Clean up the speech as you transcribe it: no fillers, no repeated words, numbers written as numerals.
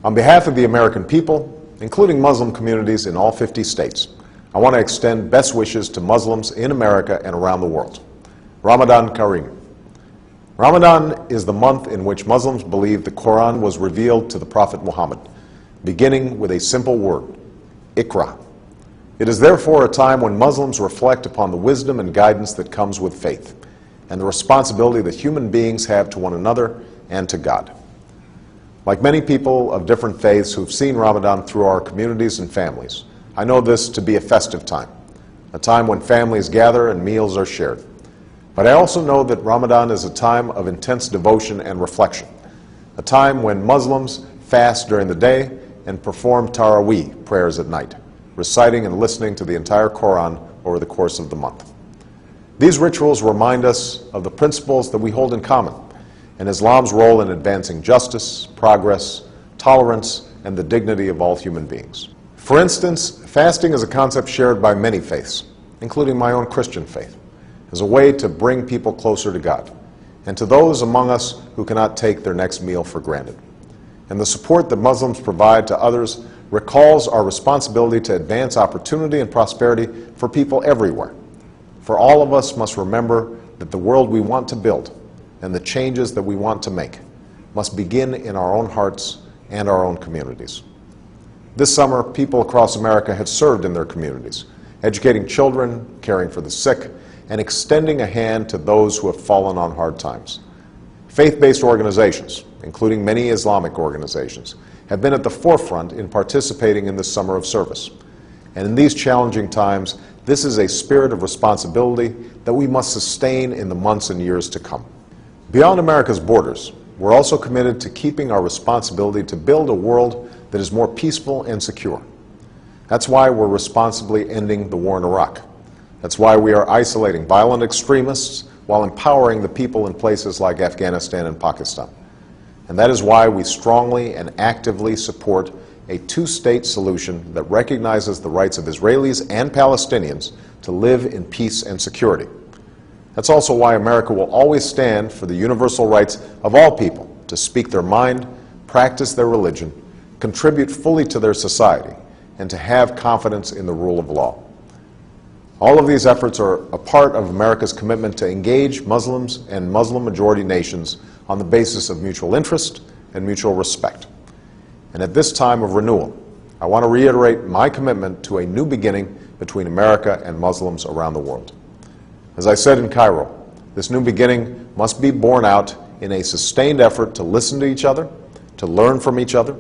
On behalf of the American people, including Muslim communities in all 50 states, I want to extend best wishes to Muslims in America and around the world. Ramadan Kareem. Ramadan is the month in which Muslims believe the Quran was revealed to the Prophet Muhammad, beginning with a simple word, Iqra. It is therefore a time when Muslims reflect upon the wisdom and guidance that comes with faith, and the responsibility that human beings have to one another and to God. Like many people of different faiths who've seen Ramadan through our communities and families, I know this to be a festive time, a time when families gather and meals are shared. But I also know that Ramadan is a time of intense devotion and reflection, a time when Muslims fast during the day and perform Taraweeh prayers at night, reciting and listening to the entire Quran over the course of the month. These rituals remind us of the principles that we hold in common, and Islam's role in advancing justice, progress, tolerance, and the dignity of all human beings. For instance, fasting is a concept shared by many faiths, including my own Christian faith, as a way to bring people closer to God, and to those among us who cannot take their next meal for granted. And the support that Muslims provide to others recalls our responsibility to advance opportunity and prosperity for people everywhere. For all of us must remember that the world we want to build and the changes that we want to make must begin in our own hearts and our own communities. This summer, people across America have served in their communities, educating children, caring for the sick, and extending a hand to those who have fallen on hard times. Faith-based organizations, including many Islamic organizations, have been at the forefront in participating in this summer of service. And in these challenging times, this is a spirit of responsibility that we must sustain in the months and years to come. Beyond America's borders, we're also committed to keeping our responsibility to build a world that is more peaceful and secure. That's why we're responsibly ending the war in Iraq. That's why we are isolating violent extremists while empowering the people in places like Afghanistan and Pakistan. And that is why we strongly and actively support a two-state solution that recognizes the rights of Israelis and Palestinians to live in peace and security. That's also why America will always stand for the universal rights of all people to speak their mind, practice their religion, contribute fully to their society, and to have confidence in the rule of law. All of these efforts are a part of America's commitment to engage Muslims and Muslim-majority nations on the basis of mutual interest and mutual respect. And at this time of renewal, I want to reiterate my commitment to a new beginning between America and Muslims around the world. As I said in Cairo, this new beginning must be borne out in a sustained effort to listen to each other, to learn from each other,